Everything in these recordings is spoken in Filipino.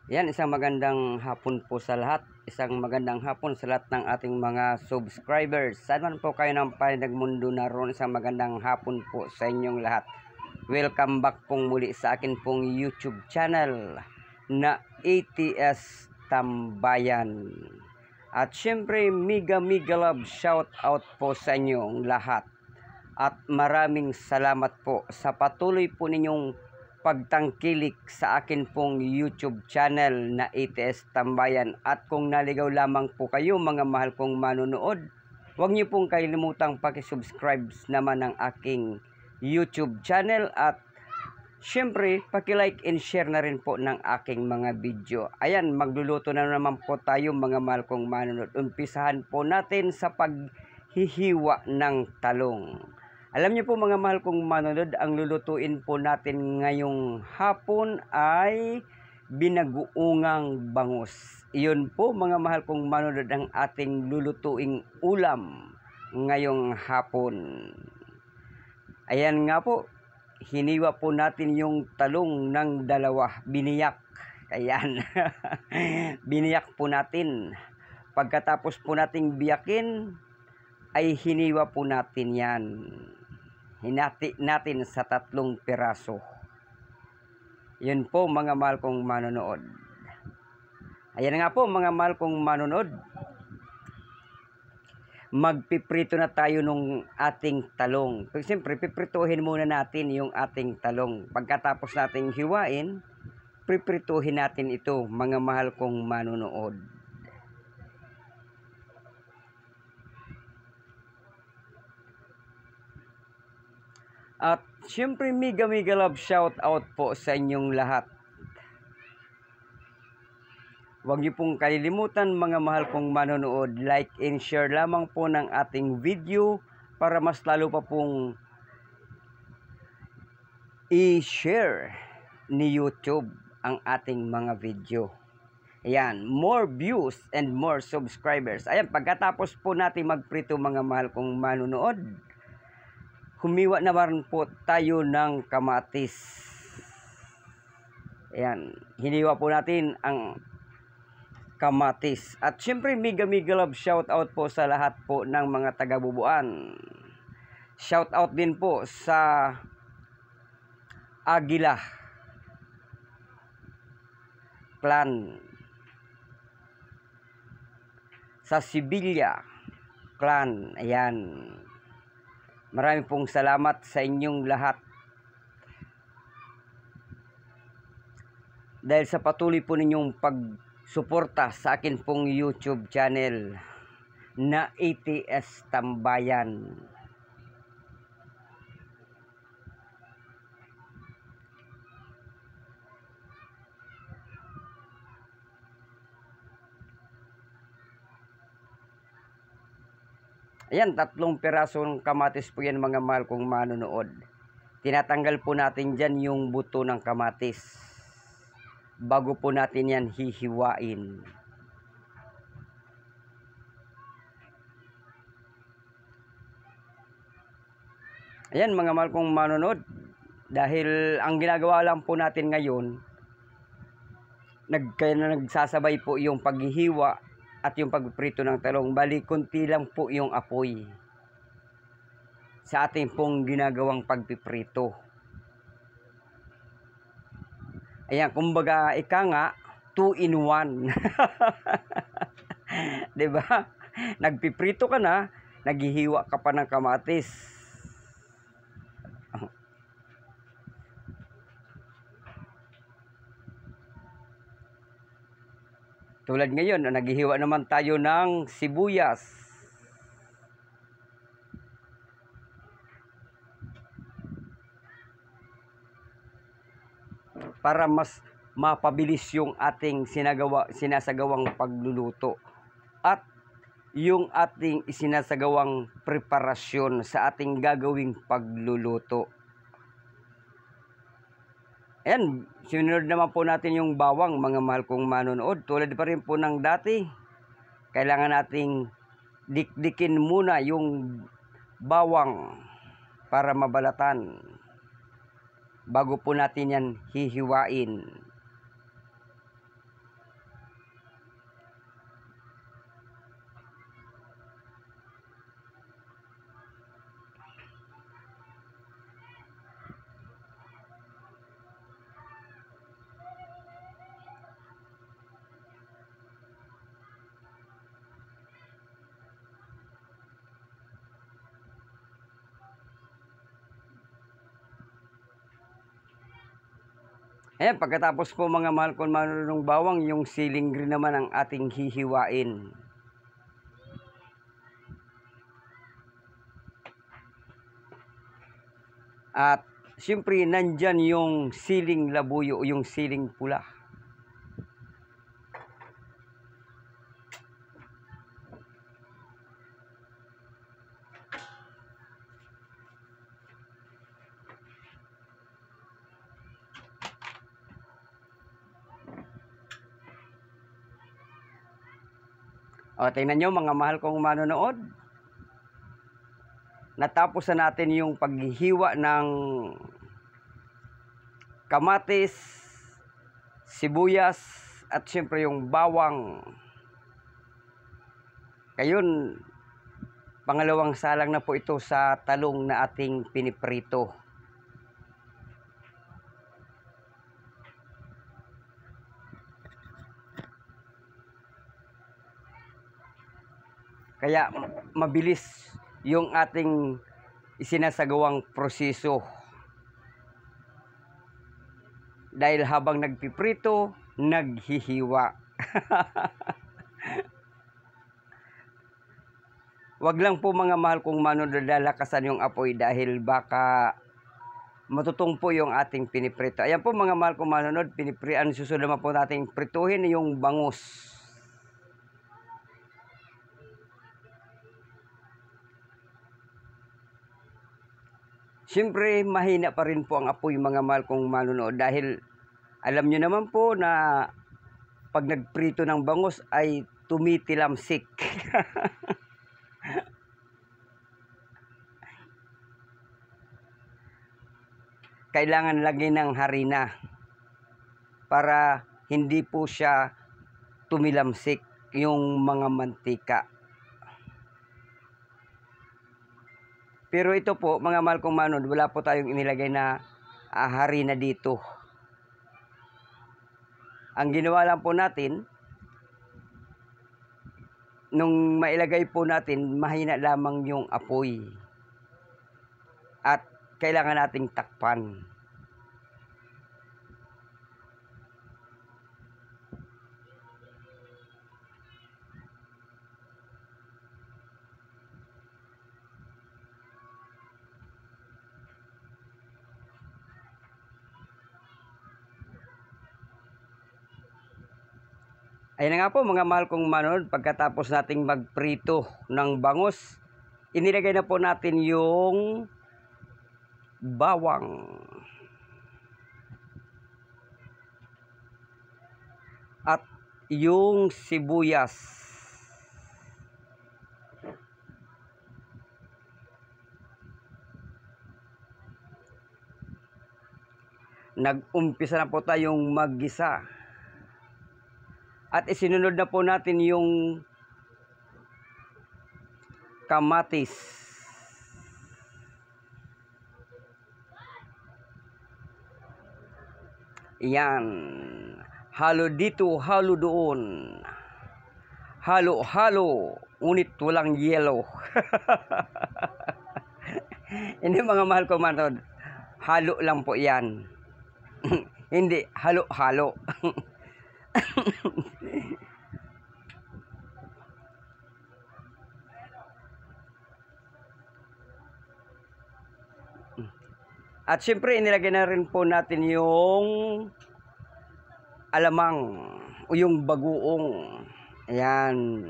Yan, isang magandang hapon po sa lahat. Isang magandang hapon sa lahat ng ating mga subscribers. Saan man po kayo ng panagmundo naroon, isang magandang hapon po sa inyong lahat. Welcome back pong muli sa akin pong YouTube channel na ATS Tambayan. At syempre, mega love shout out po sa inyong lahat. At maraming salamat po sa patuloy po ninyong pagtangkilik sa akin pong YouTube channel na ATS Tambayan. At kung naligaw lamang po kayo mga mahal kong manonood, huwag niyo pong kalimutang pakisubscribe naman ng aking YouTube channel at syempre paki-like and share na rin po ng aking mga video. Ayan, magluluto na naman po tayo mga mahal kong manonood. Umpisahan po natin sa paghihiwa ng talong. Alam niyo po mga mahal kong manonood, ang lulutuin po natin ngayong hapon ay binagoongang bangus. Iyon po mga mahal kong manonood ang ating lulutuing ulam ngayong hapon. Ayan nga po, hiniwa po natin yung talong ng dalawa, biniyak. Ayan, biniyak po natin. Pagkatapos po nating biyakin, ay hiniwa po natin yan. Hinati natin sa 3 piraso. Yun po mga mahal kong manonood. Ayan nga po mga mahal kong manonood. Magpiprito na tayo nung ating talong. Siyempre, piprituhin muna natin yung ating talong. Pagkatapos nating hiwain, piprituhin natin ito mga mahal kong manonood. At syempre mega love shout out po sa inyong lahat. Huwag niyo pong kalilimutan mga mahal kong manonood, like and share lamang po ng ating video para mas lalo pa pong i-share ni YouTube ang ating mga video. Ayan, more views and more subscribers. Ayan, pagkatapos po natin magprito mga mahal kong manonood, humiwa naman po tayo ng kamatis. Ayan, hiniwa po natin ang kamatis. At syempre mega love shout out po sa lahat po ng mga taga-Bubuan. Shout out din po sa Aguila Clan, sa Sibilya Clan. Ayan, marami pong salamat sa inyong lahat. Dahil sa patuloy po ninyong pagsuporta sa akin pong YouTube channel na ATS Tambayan. Ayan, 3 pirasong kamatis po yan mga mahal kong manonood. Tinatanggal po natin dyan yung buto ng kamatis bago po natin yan hihiwain. Ayan mga mahal kong manonood, dahil ang ginagawa lang po natin ngayon, nagsasabay po yung paghihiwa at yung pagprito ng talong. Bali, konti lang po yung apoy sa ating pong ginagawang pagpiprito. Ayan, kumbaga, ika nga, 2 in 1. Diba? Nagpiprito ka na, naghihiwa ka pa ng kamatis. Tulad ngayon, naghihiwa naman tayo ng sibuyas. Para mas mapabilis yung ating sinasagawang pagluluto. At yung ating isinasagawang preparasyon sa ating gagawing pagluluto. Ayan, sinunod naman po natin yung bawang mga mahal kong manonood. Tulad pa rin po ng dati, kailangan nating dikdikin muna yung bawang para mabalatan bago po natin yan hihiwain. Ayan, pagkatapos po mga mahal kong manunong bawang, yung siling green naman ang ating hihiwain. At siyempre nandyan yung siling labuyo, yung siling pula. O, tingnan nyo mga mahal kong manonood. Natapos na natin yung paghihiwa ng kamatis, sibuyas, at syempre yung bawang. Ngayon, pangalawang salang na po ito sa talong na ating piniprito. Kaya mabilis yung ating isinasagawang proseso. Dahil habang nagpiprito, naghihiwa. Wag lang po mga mahal kong manonood lalakasan yung apoy dahil baka matutong po yung ating piniprito. Ayan po mga mahal kong manonood, ang susunod naman po nating prituhin yung bangus. Siyempre, mahina pa rin po ang apoy mga mahal kong manonood dahil alam nyo naman po na pag nagprito ng bangus ay tumitilamsik. Kailangan lagyan ng harina para hindi po siya tumilamsik yung mga mantika. Pero ito po, mga mahal kong manonood, wala po tayong inilagay na harina dito. Ang ginawa lang po natin, nung mailagay po natin, mahina lamang yung apoy. At kailangan nating takpan. Ayun na nga po mga mahal kong manonood, pagkatapos nating magprito ng bangus, inilagay na po natin yung bawang. At yung sibuyas. Nag-umpisa na po tayong maggisa. At isinunod na po natin yung kamatis. Yan. Halo dito, halo doon. Halo-halo, ngunit walang yellow. Hindi mga mahal ko manood. Halo lang po yan. Hindi, halo-halo. At syempre inilagay na rin po natin yung alamang o yung bagoong. Ayan.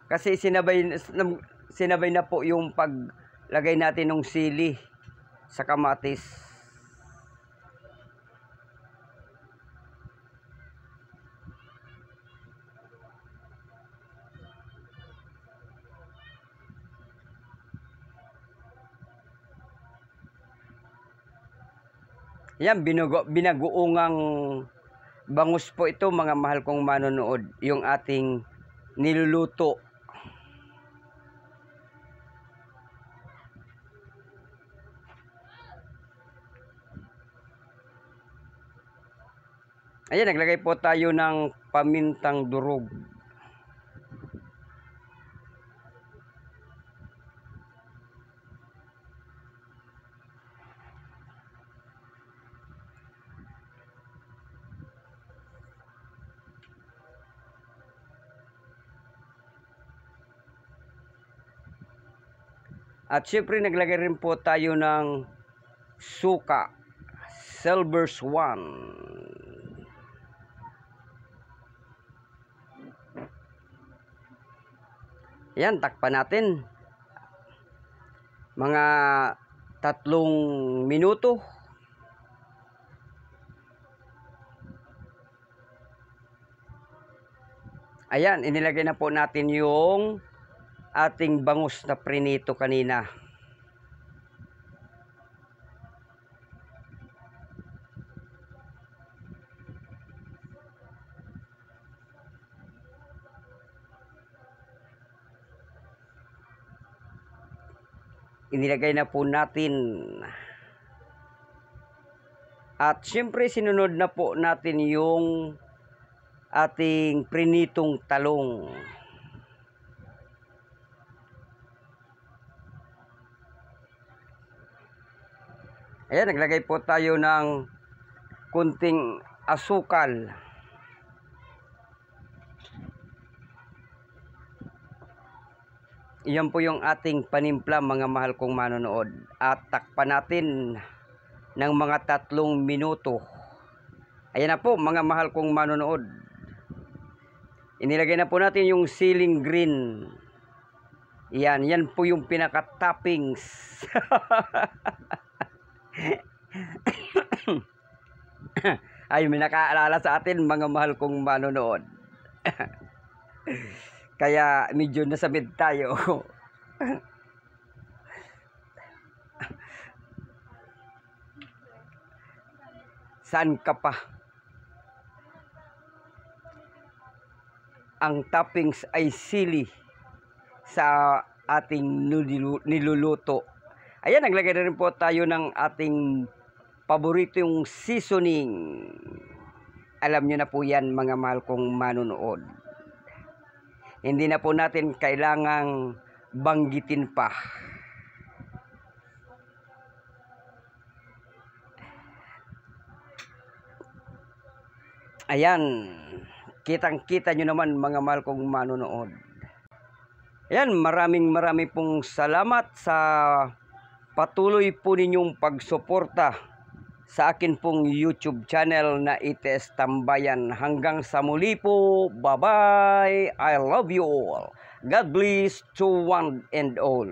Kasi sinabay na po yung paglagay natin ng sili sa kamatis. Yan, binagoongang bangus po ito mga mahal kong manonood. Yung ating niluluto. Ayan, naglagay po tayo ng pamintang durog. At syempre naglagay rin po tayo ng suka, Silver Swan. Yan, takpan natin. Mga 3 minuto. Ayan, inilagay na po natin yung ating bangus na prinito kanina. Inilagay na po natin. At syempre sinunod na po natin yung ating prinitong talong. Ayan, naglagay po tayo ng kunting asukal. Iyan po yung ating panimpla, mga mahal kong manonood. At takpan natin ng mga 3 minuto. Ayan na po, mga mahal kong manonood. Inilagay na po natin yung ceiling green. Yan po yung pinaka-toppings. Ay, may nakaalala sa atin, mga mahal kong manonood. Kaya medyo nasabid tayo. Saan ka pa? Ang toppings ay sili sa ating niluluto. Ayan, naglagay na rin po tayo ng ating paboritong seasoning. Alam nyo na po yan, mga mahal kong manonood. Hindi na po natin kailangang banggitin pa. Ayan, kitang-kita nyo naman, mga mahal kong manonood. Ayan, maraming pong salamat sa patuloy po ninyong pagsuporta sa akin pong YouTube channel na ITS Tambayan. Hanggang sa muli po, bye-bye, I love you all. God bless to one and all.